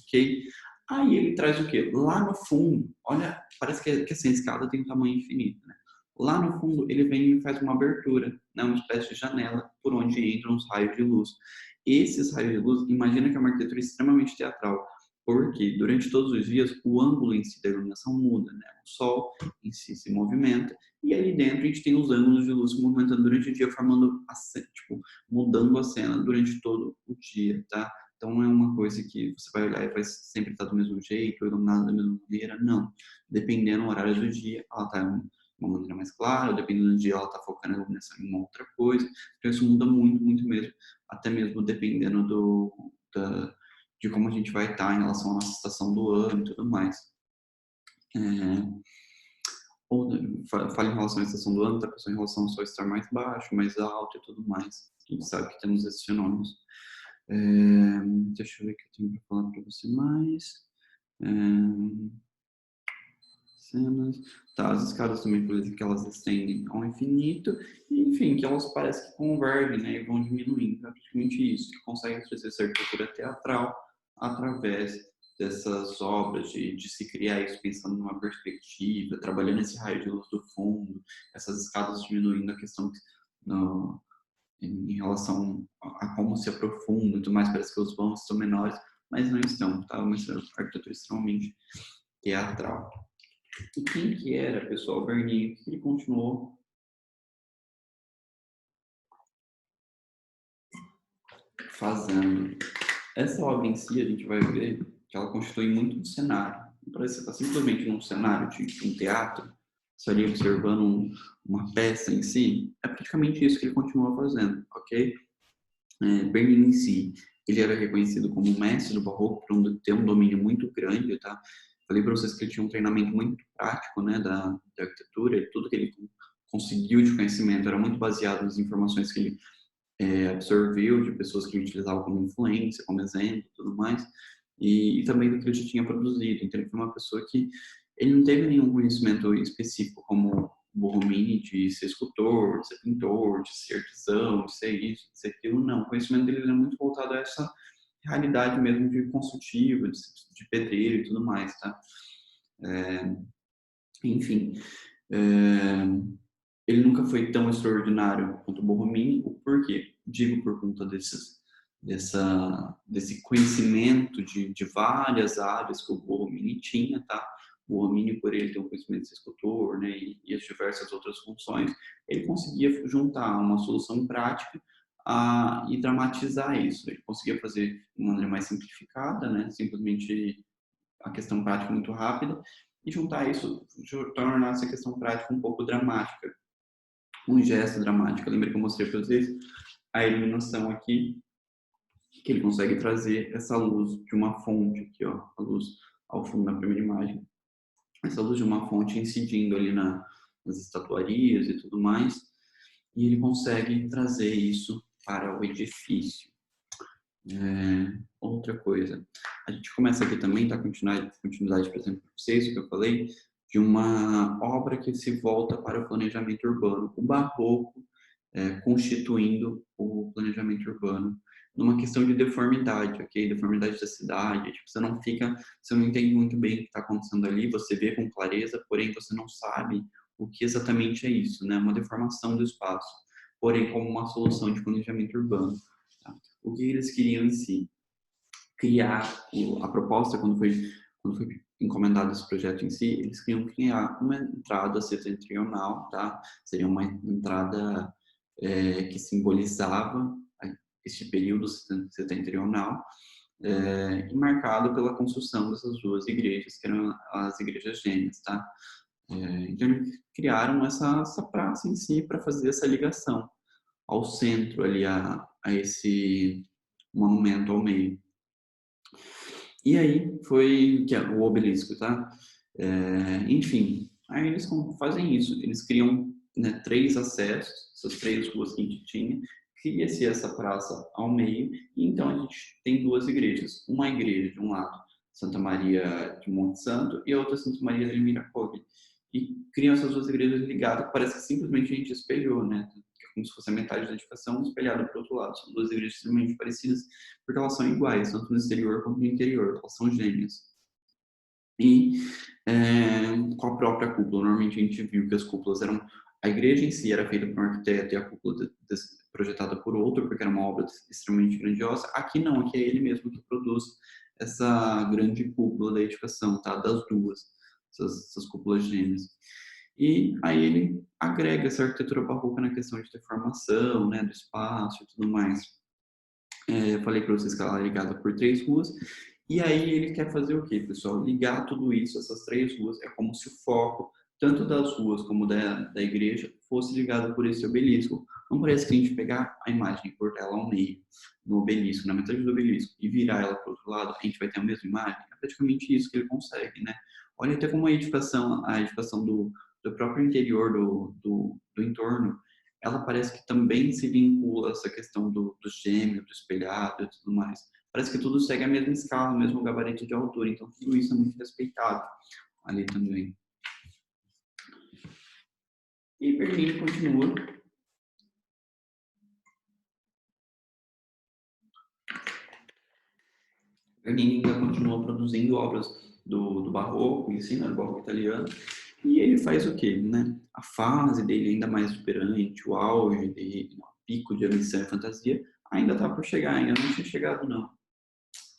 ok? Aí ele traz o quê? Lá no fundo, olha, parece que assim, a escada tem um tamanho infinito, né? Lá no fundo, ele vem e faz uma abertura, né? Uma espécie de janela por onde entram os raios de luz. Esses raios de luz, imagina que é uma arquitetura extremamente teatral, porque durante todos os dias o ângulo em si da iluminação muda, né? O sol em si se movimenta e ali dentro a gente tem os ângulos de luz se movimentando durante o dia, formando tipo, mudando a cena durante todo o dia, tá? Então não é uma coisa que você vai olhar e vai sempre estar do mesmo jeito, iluminada da mesma maneira, não. Dependendo do horário do dia, ela está de uma maneira mais clara, dependendo do dia ela está focando a iluminação em uma outra coisa. Então isso muda muito, muito mesmo, até mesmo dependendo de como a gente vai estar em relação à nossa estação do ano e tudo mais. Ou fala em relação à estação do ano, tá pessoal, em relação ao sol estar mais baixo, mais alto e tudo mais. A gente sabe que temos esses fenômenos. Deixa eu ver o que eu tenho para falar para você mais. Cenas. Tá, as escadas também, por exemplo, que elas estendem ao infinito, e, enfim, que elas parecem que convergem, né, e vão diminuindo. É praticamente isso, que consegue fazer essa arquitetura teatral através dessas obras, de se criar isso pensando numa perspectiva, trabalhando esse raio de luz do fundo, essas escadas diminuindo a questão no, em relação a como se aprofunda e tudo mais, parece que os vãos estão menores, mas não estão, tá? Uma arquitetura extremamente teatral. E quem que era, pessoal, Bernini? O que ele continuou fazendo? Essa obra em si, a gente vai ver que ela constitui muito um cenário. Não parece estar simplesmente num cenário de um teatro, você ali observando uma peça em si. É praticamente isso que ele continua fazendo, ok? Bernini em si, ele era reconhecido como mestre do barroco por ter um domínio muito grande, tá? Falei para vocês que ele tinha um treinamento muito prático, né, da arquitetura, e tudo que ele conseguiu de conhecimento era muito baseado nas informações que ele absorveu de pessoas que ele utilizava como influência, como exemplo e tudo mais, e também do que ele já tinha produzido. Então ele foi uma pessoa que ele não teve nenhum conhecimento específico como Borromini de ser escultor, de ser pintor, de ser artesão, de ser isso, de ser aquilo, não. O conhecimento dele era muito voltado a essa realidade mesmo de consultivo, de pedreiro e tudo mais, tá? Enfim, ele nunca foi tão extraordinário quanto o Borromini. O porquê? Digo por conta desse conhecimento de várias áreas que o Borromini tinha, tá? O Borromini, por ele ter um conhecimento de ser escultor, né, e as diversas outras funções, ele conseguia juntar uma solução prática e dramatizar isso. Ele conseguia fazer de uma maneira mais simplificada, né, simplesmente a questão prática muito rápida, e juntar isso, tornar essa questão prática um pouco dramática, um gesto dramático. Lembra que eu mostrei para vocês a iluminação aqui, que ele consegue trazer essa luz de uma fonte aqui, ó, a luz ao fundo na primeira imagem, essa luz de uma fonte incidindo ali nas estatuarias e tudo mais, e ele consegue trazer isso para o edifício. Outra coisa, a gente começa aqui também, tá? Continuidade, por exemplo, para vocês, o que eu falei, de uma obra que se volta para o planejamento urbano, o barroco constituindo o planejamento urbano, numa questão de deformidade, ok? Deformidade da cidade, tipo, você não entende muito bem o que está acontecendo ali, você vê com clareza, porém você não sabe o que exatamente é isso, né? Uma deformação do espaço, porém como uma solução de planejamento urbano. Tá? O que eles queriam em si? Criar a proposta, quando foi encomendado esse projeto em si, eles queriam criar uma entrada setentrional, tá? Seria uma entrada que simbolizava este período setentrional, e marcado pela construção dessas duas igrejas, que eram as igrejas gêmeas, tá? Então, eles criaram essa praça em si para fazer essa ligação ao centro ali, a esse monumento ao meio. E aí foi que é o obelisco, tá? Enfim, aí eles fazem isso, eles criam, né, 3 acessos, essas 3 ruas que a gente tinha, cria-se essa praça ao meio, e então a gente tem 2 igrejas. Uma igreja de um lado, Santa Maria de Monte Santo, e a outra Santa Maria de Miracogle. E criam essas 2 igrejas ligadas, parece que simplesmente a gente espelhou, né? Como se fosse a metade da edificação espelhada para o outro lado. São 2 igrejas extremamente parecidas, porque elas são iguais, tanto no exterior quanto no interior, elas são gêmeas. E com a própria cúpula, normalmente a gente viu que as cúpulas eram. A igreja em si era feita por um arquiteto e a cúpula projetada por outro, porque era uma obra extremamente grandiosa. Aqui não, aqui é ele mesmo que produz essa grande cúpula da edificação, tá? Das duas, essas cúpulas gêmeas. E aí ele agrega essa arquitetura barroca na questão de deformação, né, do espaço e tudo mais. Eu falei para vocês que ela é ligada por 3 ruas. E aí ele quer fazer o quê, pessoal? Ligar tudo isso, essas 3 ruas. É como se o foco, tanto das ruas como da igreja, fosse ligado por esse obelisco. Não parece que a gente pegar a imagem e cortar ela ao meio, no obelisco, na metade do obelisco, e virar ela para o outro lado, a gente vai ter a mesma imagem? É praticamente isso que ele consegue, né? Olha até como a edificação do próprio interior do entorno, ela parece que também se vincula a essa questão do gêmeo, do espelhado e tudo mais. Parece que tudo segue a mesma escala, o mesmo gabarito de altura, então tudo isso é muito respeitado ali também. E Bernini continua. Bernini ainda continua produzindo obras do barroco, ensina o barroco italiano, e ele faz o quê, né? A fase dele ainda mais exuberante, o auge dele, o pico de ambição e fantasia, ainda está por chegar, ainda não tinha chegado não.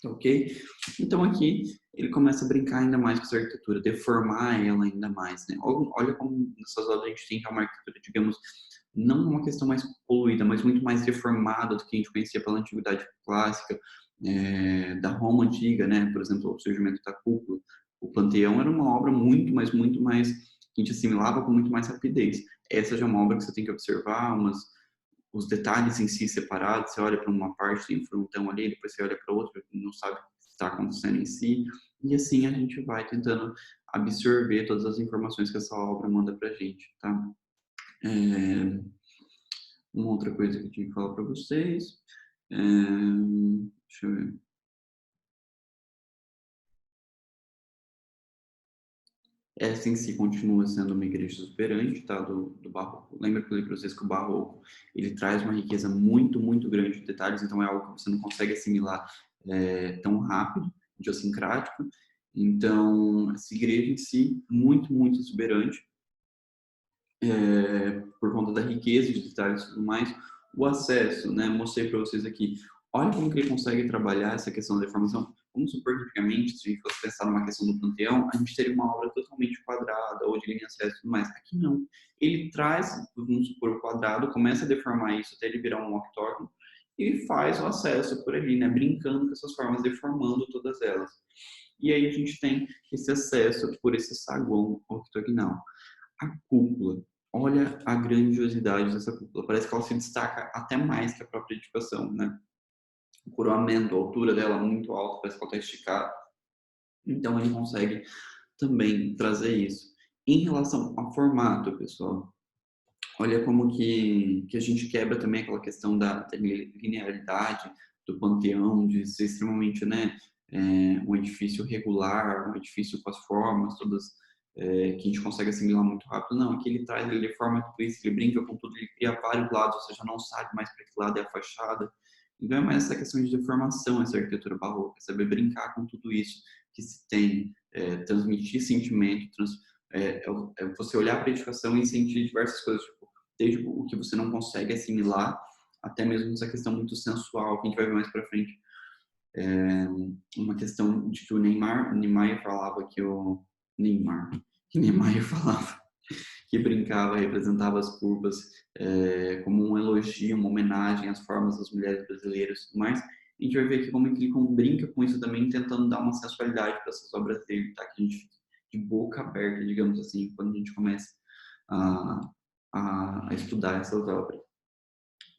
Ok? Então aqui ele começa a brincar ainda mais com essa arquitetura, deformar ela ainda mais, né? Olha como nessas obras a gente tem que é uma arquitetura, digamos, não uma questão mais poluída, mas muito mais deformada do que a gente conhecia pela antiguidade clássica, da Roma antiga, né? Por exemplo, o surgimento da cúpula. O Panteão era uma obra muito mais que a gente assimilava com muito mais rapidez. Essa já é uma obra que você tem que observar, os detalhes em si separados, você olha para uma parte, tem um frontão ali, depois você olha para outra, não sabe o que está acontecendo em si, e assim a gente vai tentando absorver todas as informações que essa obra manda para a gente, tá? Uma outra coisa que eu tinha que falar para vocês, deixa eu ver. Essa em si continua sendo uma igreja exuberante, tá? Do barroco. Lembra que eu falei para vocês que o barroco ele traz uma riqueza muito grande de detalhes, então é algo que você não consegue assimilar tão rápido, idiosincrático. Então, essa igreja em si, muito exuberante, por conta da riqueza de detalhes e tudo mais. O acesso, né? Mostrei para vocês aqui. Olha como que ele consegue trabalhar essa questão da deformação. Vamos supor que, antigamente, se a gente fosse pensar numa questão do Panteão, a gente teria uma obra totalmente quadrada, ou de linhas retas e tudo mais. Aqui não. Ele traz, vamos supor, o quadrado, começa a deformar isso até ele virar um octógono, e faz o acesso por ali, né? Brincando com essas formas, deformando todas elas. E aí a gente tem esse acesso por esse saguão octogonal. A cúpula, olha a grandiosidade dessa cúpula. Parece que ela se destaca até mais que a própria edificação, né? O coroamento, a altura dela é muito alta, parece que ela está esticada. Então ele consegue também trazer isso. Em relação ao formato, pessoal, olha como que a gente quebra também aquela questão da linearidade do Panteão, de ser extremamente, né, um edifício regular, um edifício com as formas todas que a gente consegue assimilar muito rápido. Não, aqui ele traz, ele deforma tudo isso, ele brinca com tudo, ele cria vários lados, você já não sabe mais para que lado é a fachada. Então é mais essa questão de deformação, essa arquitetura barroca, saber brincar com tudo isso que se tem, transmitir sentimento, você olhar para a edificação e sentir diversas coisas, tipo, desde o que você não consegue assimilar, até mesmo essa questão muito sensual, que a gente vai ver mais para frente. Uma questão de que o Niemeyer falava que o Niemeyer falava que brincava, representava as curvas como um elogio, uma homenagem às formas das mulheres brasileiras e tudo mais. A gente vai ver aqui como ele brinca com isso também, tentando dar uma sensualidade para essas obras dele, tá? Que a gente fica de boca aberta, digamos assim, quando a gente começa a, a estudar essas obras.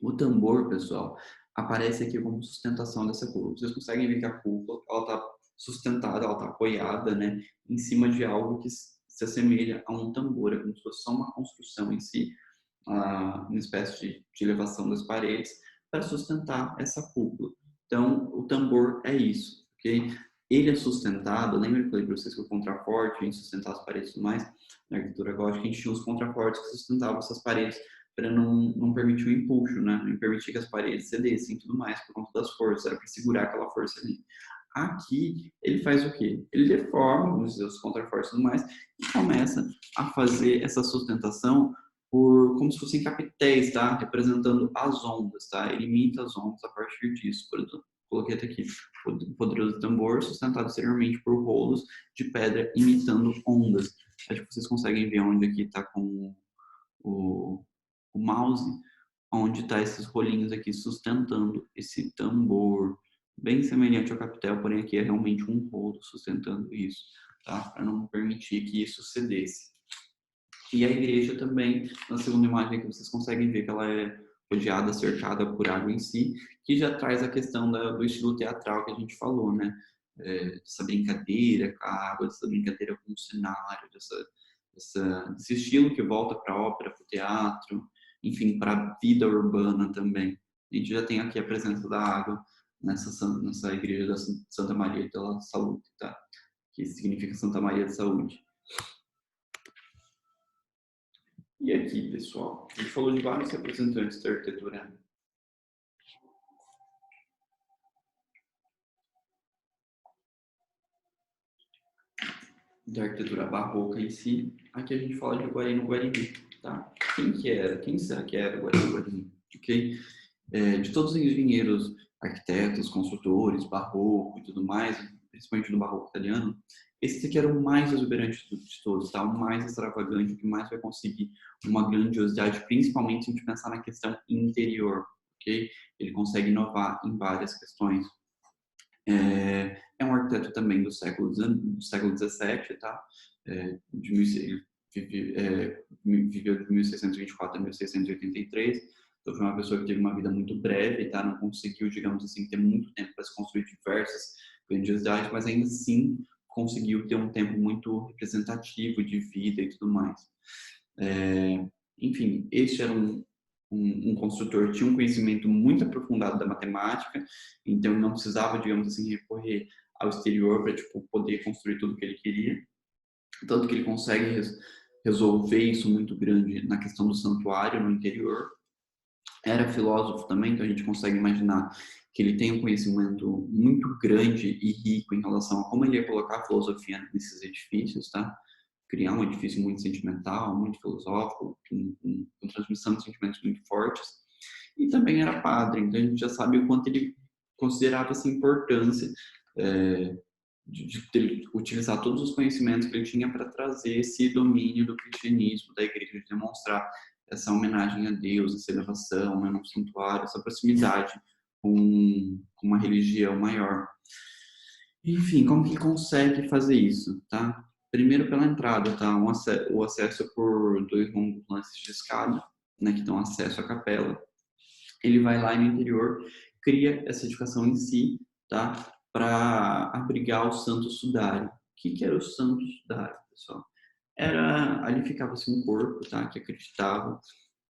O tambor, pessoal, aparece aqui como sustentação dessa cúpula. Vocês conseguem ver que a cúpula ela está sustentada, ela está apoiada, né, em cima de algo que se assemelha a um tambor, é como se fosse só uma construção em si, uma espécie de elevação das paredes para sustentar essa cúpula. Então, o tambor é isso, ok? Ele é sustentado, lembra que eu falei para vocês que o contraforte, a gente sustentar as paredes e tudo mais, na arquitetura gótica a gente tinha os contrafortes que sustentavam essas paredes para não permitir o empuxo, né? Não permitir que as paredes cedessem e tudo mais por conta das forças, era para segurar aquela força ali. Aqui, ele faz o quê? Ele deforma os contrafortes e tudo mais e começa a fazer essa sustentação como se fossem capitéis, tá? Representando as ondas, tá? Ele imita as ondas a partir disso. Por exemplo, coloquei até aqui, o poderoso tambor sustentado exteriormente por rolos de pedra imitando ondas. Acho que vocês conseguem ver onde aqui está com o mouse, onde está esses rolinhos aqui sustentando esse tambor, bem semelhante ao capitel, porém aqui é realmente um rolo sustentando isso, tá? Para não permitir que isso cedesse. E a igreja também, na segunda imagem que vocês conseguem ver que ela é rodeada, cercada por água em si, que já traz a questão do estilo teatral que a gente falou, né? Dessa brincadeira com a água, dessa brincadeira com o cenário, desse estilo que volta para a ópera, para o teatro, enfim, para a vida urbana também. A gente já tem aqui a presença da água nessa igreja da Santa Maria da Saúde, tá? Que significa Santa Maria da Saúde. E aqui, pessoal, a gente falou de vários representantes da arquitetura barroca em si. Aqui a gente fala de Guarino-Guarani, tá? Quem que era? Quem será que era Guarino-Guarani? Ok? De todos os engenheiros, arquitetos, construtores, barroco e tudo mais, principalmente do barroco italiano, esse aqui era o mais exuberante de todos, tá? O mais extravagante, o que mais vai conseguir uma grandiosidade, principalmente se a gente pensar na questão interior, ok? Ele consegue inovar em várias questões. É um arquiteto também do século XVII, tá? Viveu de 1624 a 1683, então foi uma pessoa que teve uma vida muito breve, tá? Não conseguiu, digamos assim, ter muito tempo para se construir diversas grandiosidades, mas ainda assim conseguiu ter um tempo muito representativo de vida e tudo mais. Enfim, este era um construtor que tinha um conhecimento muito aprofundado da matemática, então não precisava, digamos assim, recorrer ao exterior para poder construir tudo o que ele queria. Tanto que ele consegue resolver isso muito grande na questão do santuário no interior. Era filósofo também, então a gente consegue imaginar que ele tem um conhecimento muito grande e rico em relação a como ele ia colocar a filosofia nesses edifícios, tá? Criar um edifício muito sentimental, muito filosófico, com transmissão de sentimentos muito fortes. E também era padre, então a gente já sabe o quanto ele considerava essa importância de utilizar todos os conhecimentos que ele tinha para trazer esse domínio do cristianismo, da igreja, de demonstrar essa homenagem a Deus, essa elevação, né, no santuário, essa proximidade com uma religião maior. Enfim, como que ele consegue fazer isso, tá? Primeiro pela entrada, tá? O acesso por dois longos lances de escada, né, que dão acesso à capela. Ele vai lá no interior, cria essa edificação em si, tá? Para abrigar o Santo Sudário. O que era o Santo Sudário, pessoal? Ali ficava-se um corpo, tá? Que acreditava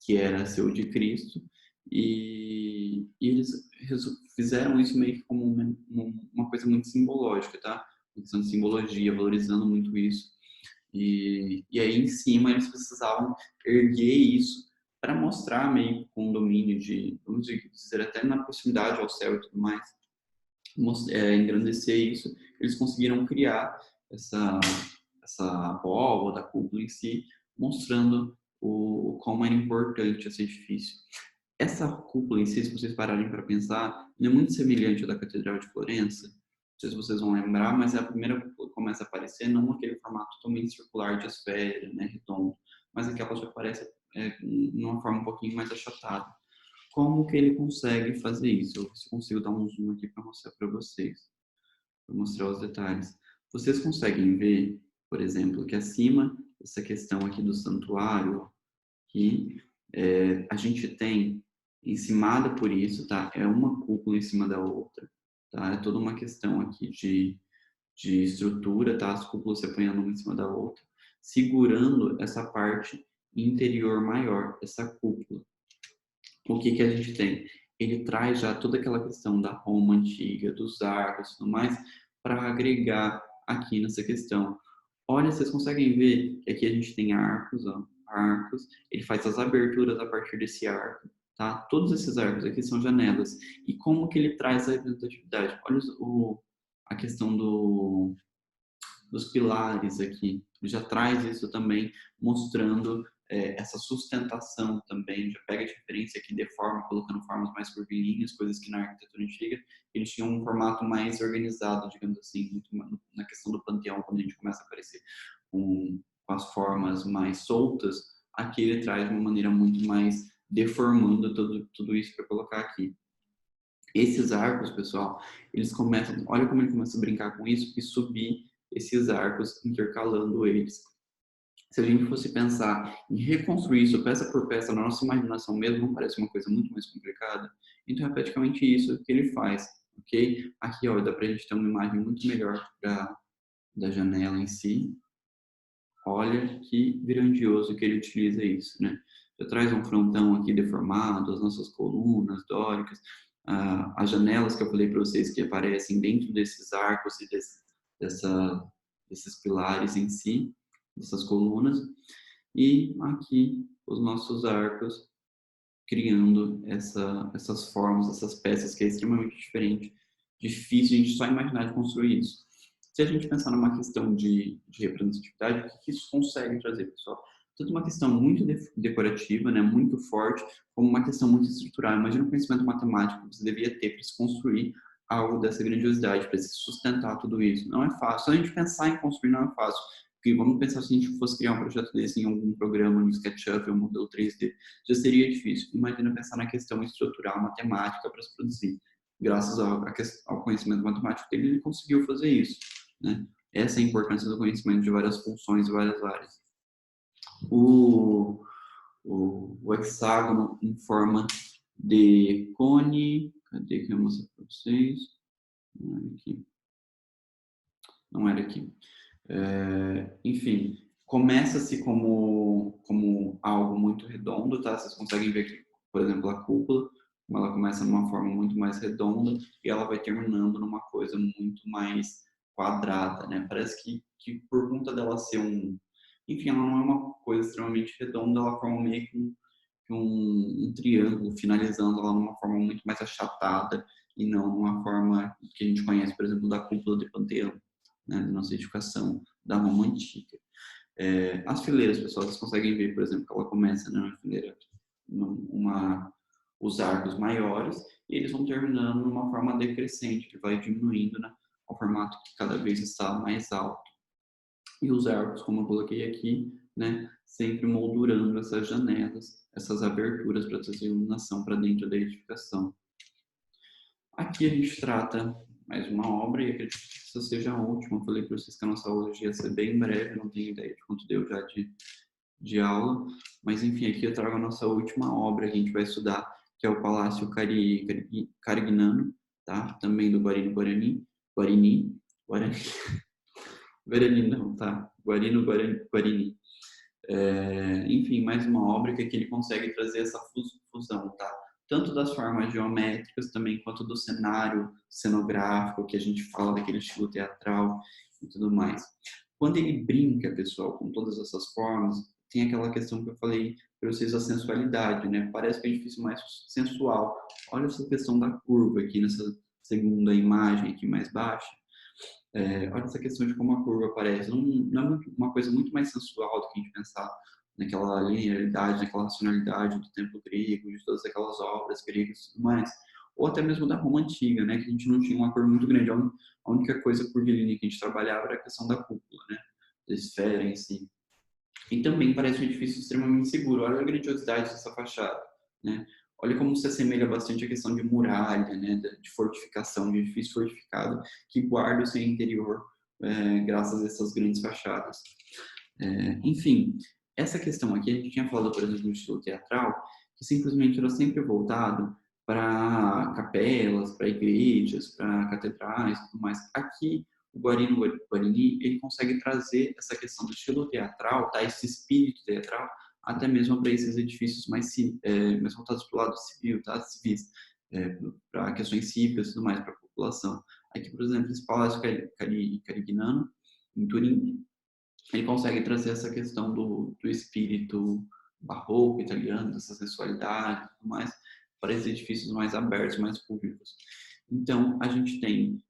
que era seu de Cristo, e eles fizeram isso meio que como uma coisa muito simbológica, tá? Uma questão de simbologia, valorizando muito isso. E aí em cima eles precisavam erguer isso para mostrar meio com um domínio vamos dizer, até na proximidade ao céu e tudo mais, engrandecer isso. Eles conseguiram criar essa abóbada da cúpula em si, mostrando como era importante esse edifício. Essa cúpula em si, se vocês pararem para pensar, é muito semelhante à da Catedral de Florença. Não sei se vocês vão lembrar, mas é a primeira cúpula que começa a aparecer, não aquele formato totalmente circular de esfera, né, redondo, mas aquela já aparece numa forma um pouquinho mais achatada. Como que ele consegue fazer isso? Eu consigo dar um zoom aqui para mostrar para vocês, para mostrar os detalhes. Vocês conseguem ver, por exemplo, que acima dessa questão aqui do santuário, que a gente tem encimada por isso, tá? É uma cúpula em cima da outra, tá? É toda uma questão aqui de estrutura, tá? As cúpulas se apoiando uma em cima da outra, segurando essa parte interior maior, essa cúpula. O que que a gente tem? Ele traz já toda aquela questão da Roma antiga, dos arcos e tudo mais, para agregar aqui nessa questão. Olha, vocês conseguem ver que aqui a gente tem arcos, ó, arcos. Ele faz as aberturas a partir desse arco, tá? Todos esses arcos aqui são janelas. E como que ele traz a representatividade? Olha a questão dos pilares aqui. Ele já traz isso também, mostrando essa sustentação também. Já pega a diferença aqui de forma, colocando formas mais curvilíneas, coisas que na arquitetura antiga eles tinham um formato mais organizado, digamos assim, muito na questão do panteão, quando a gente começa a aparecer com as formas mais soltas, aqui ele traz de uma maneira muito mais deformando tudo isso para colocar aqui. Esses arcos, pessoal, eles começam, olha como ele começa a brincar com isso e subir esses arcos, intercalando eles. Se a gente fosse pensar em reconstruir isso peça por peça na nossa imaginação mesmo, não parece uma coisa muito mais complicada? Então é praticamente isso que ele faz, ok? Aqui, ó, dá pra gente ter uma imagem muito melhor da janela em si. Olha que grandioso que ele utiliza isso, né? Já traz um frontão aqui deformado, as nossas colunas dóricas, as janelas que eu falei para vocês que aparecem dentro desses arcos e desses pilares em si, dessas colunas, e aqui os nossos arcos criando essas formas, essas peças que é extremamente diferente, difícil a gente só imaginar de construir isso. Se a gente pensar numa questão de representatividade, o que isso consegue trazer, pessoal? Tanto uma questão muito decorativa, né, muito forte, como uma questão muito estrutural. Imagina o conhecimento matemático que você devia ter para se construir algo dessa grandiosidade, para se sustentar tudo isso. Não é fácil. Só a gente pensar em construir não é fácil. Porque vamos pensar se a gente fosse criar um projeto desse em algum programa, no SketchUp ou modelo 3D, já seria difícil. Imagina pensar na questão estrutural, matemática para se produzir. Graças ao conhecimento matemático dele, ele conseguiu fazer isso, né? Essa é a importância do conhecimento de várias funções e várias áreas. O hexágono em forma de cone. Cadê que eu mostro para vocês? Não era aqui. Não era aqui. Enfim, começa-se como algo muito redondo, tá? Vocês conseguem ver que, por exemplo, a cúpula, como ela começa numa forma muito mais redonda e ela vai terminando numa coisa muito mais quadrada, né? Parece que por conta dela ser enfim, ela não é uma coisa extremamente redonda, ela forma meio que um triângulo, finalizando ela numa forma muito mais achatada e não numa forma que a gente conhece, por exemplo, da cúpula de Panteão, né, da nossa edificação da Roma Antiga. As fileiras, pessoal, vocês conseguem ver, por exemplo, que ela começa numa fileira, os arcos maiores, e eles vão terminando numa forma decrescente, que vai diminuindo, né, ao formato que cada vez está mais alto. E os arcos, como eu coloquei aqui, né, sempre moldurando essas janelas, essas aberturas para trazer iluminação para dentro da edificação. Aqui a gente trata mais uma obra e acredito que essa seja a última. Eu falei para vocês que a nossa aula ia ser bem breve, não tenho ideia de quanto deu já de aula, mas enfim, aqui eu trago a nossa última obra que a gente vai estudar, que é o Palácio Carignano, tá? Também do Guarani, Guarani não, tá? Guarani. Enfim, mais uma obra que aqui ele consegue trazer essa fusão, tá? Tanto das formas geométricas também, quanto do cenário cenográfico, que a gente fala daquele estilo teatral e tudo mais. Quando ele brinca, pessoal, com todas essas formas, tem aquela questão que eu falei para vocês, a sensualidade, né? Parece que é difícil mais sensual. Olha essa questão da curva aqui nessa segunda imagem aqui mais baixa. Olha essa questão de como a curva aparece. Não é uma coisa muito mais sensual do que a gente pensar naquela linearidade, naquela racionalidade do templo grego, de todas aquelas obras gregas e tudo mais. Ou até mesmo da Roma Antiga, né? Que a gente não tinha uma cor muito grande. A única coisa curvilínea que a gente trabalhava era a questão da cúpula, né? Da esfera em si. E também parece um edifício extremamente seguro. Olha a grandiosidade dessa fachada, né? Olha como se assemelha bastante à questão de muralha, né? De fortificação, de edifício fortificado, que guarda o seu interior graças a essas grandes fachadas. Enfim, essa questão aqui, a gente tinha falado, por exemplo, no estilo teatral, que simplesmente era sempre voltado para capelas, para igrejas, para catedrais e tudo mais. Aqui, o Guarini, ele consegue trazer essa questão do estilo teatral, tá? Esse espírito teatral, até mesmo para esses edifícios mais voltados para o lado civil, tá? Civis, para questões cívicas e tudo mais, para a população. Aqui, por exemplo, esse Palácio Carignano, em Turim, ele consegue trazer essa questão do espírito barroco italiano, dessa sensualidade e tudo mais, para esses edifícios mais abertos, mais públicos. Então, a gente tem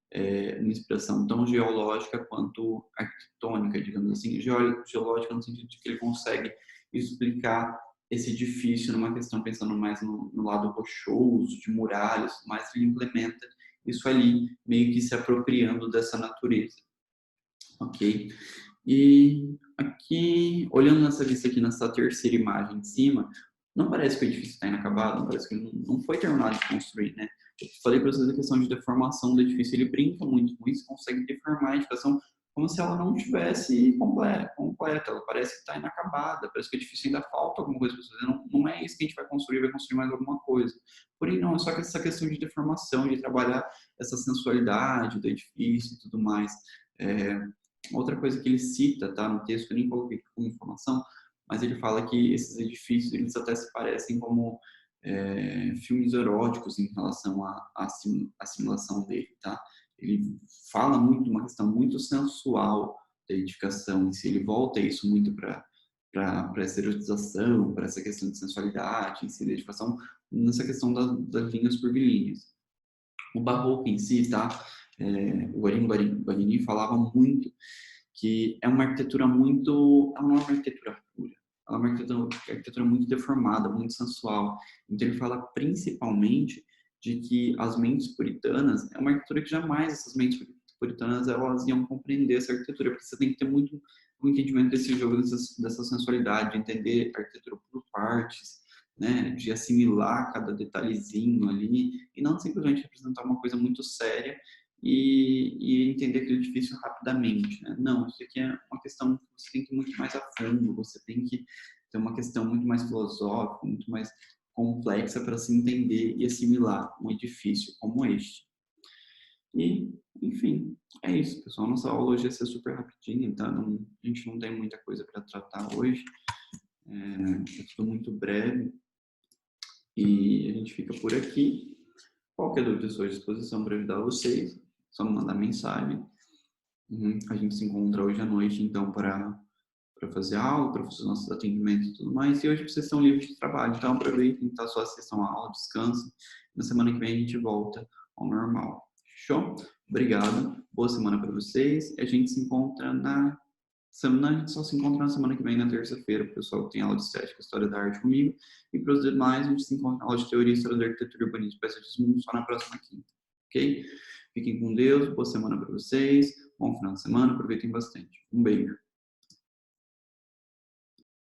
uma inspiração tão geológica quanto arquitetônica, digamos assim, geológica no sentido de que ele consegue explicar esse edifício numa questão pensando mais no lado rochoso, de muralhas, mas ele implementa isso ali, meio que se apropriando dessa natureza, ok? E aqui, olhando nessa vista aqui, nessa terceira imagem de cima, não parece que o edifício está inacabado, não parece que ele não foi terminado de construir, né? Eu falei para vocês a questão de deformação do edifício, ele brinca muito com isso, consegue deformar a edificação como se ela não tivesse completa, ela parece que está inacabada, parece que o edifício ainda falta alguma coisa para fazer, não é isso que a gente vai construir mais alguma coisa. Porém, não, é só que essa questão de deformação, de trabalhar essa sensualidade do edifício e tudo mais. Outra coisa que ele cita, tá, no texto, eu nem coloquei como informação, mas ele fala que esses edifícios, eles até se parecem como filmes eróticos em relação à simulação dele, tá? Ele fala muito de uma questão muito sensual da edificação em si, ele volta isso muito para essa erotização, para essa questão de sensualidade em si da edificação, nessa questão das linhas curvilíneas. O barroco em si, tá? O Guarini falava muito que é uma arquitetura muito, ela não é uma arquitetura pura, ela é uma arquitetura muito deformada, muito sensual. Então ele fala principalmente de que as mentes puritanas, é uma arquitetura que jamais essas mentes puritanas elas iam compreender essa arquitetura, porque você tem que ter muito um entendimento desse jogo, dessa sensualidade, de entender a arquitetura por partes, né, de assimilar cada detalhezinho ali, e não simplesmente representar uma coisa muito séria e entender aquele edifício rapidamente, né? Não, isso aqui é uma questão que você tem que ir muito mais a fundo, você tem que ter uma questão muito mais filosófica, muito mais complexa para se entender e assimilar um edifício como este. E, enfim, é isso, pessoal. Nossa aula hoje ia ser super rapidinha, então a gente não tem muita coisa para tratar hoje. É tudo muito breve. E a gente fica por aqui. Qualquer dúvida, estou à disposição para ajudar vocês. Só me mandar mensagem. A gente se encontra hoje à noite, então, para fazer aula, para fazer nossos atendimentos e tudo mais. E hoje vocês estão livres de trabalho, então aproveitem, tá? Só assistam a aula, descansem. Na semana que vem a gente volta ao normal. Show? Obrigado. Boa semana para vocês. A gente se encontra na semana, a gente só se encontra na semana que vem, na terça-feira, para o pessoal que tem aula de estética, história da arte comigo. E para os demais, a gente se encontra na aula de teoria, história da arquitetura, urbanismo e paisagismo só na próxima quinta. Ok? Fiquem com Deus, boa semana para vocês, bom final de semana, aproveitem bastante. Um beijo.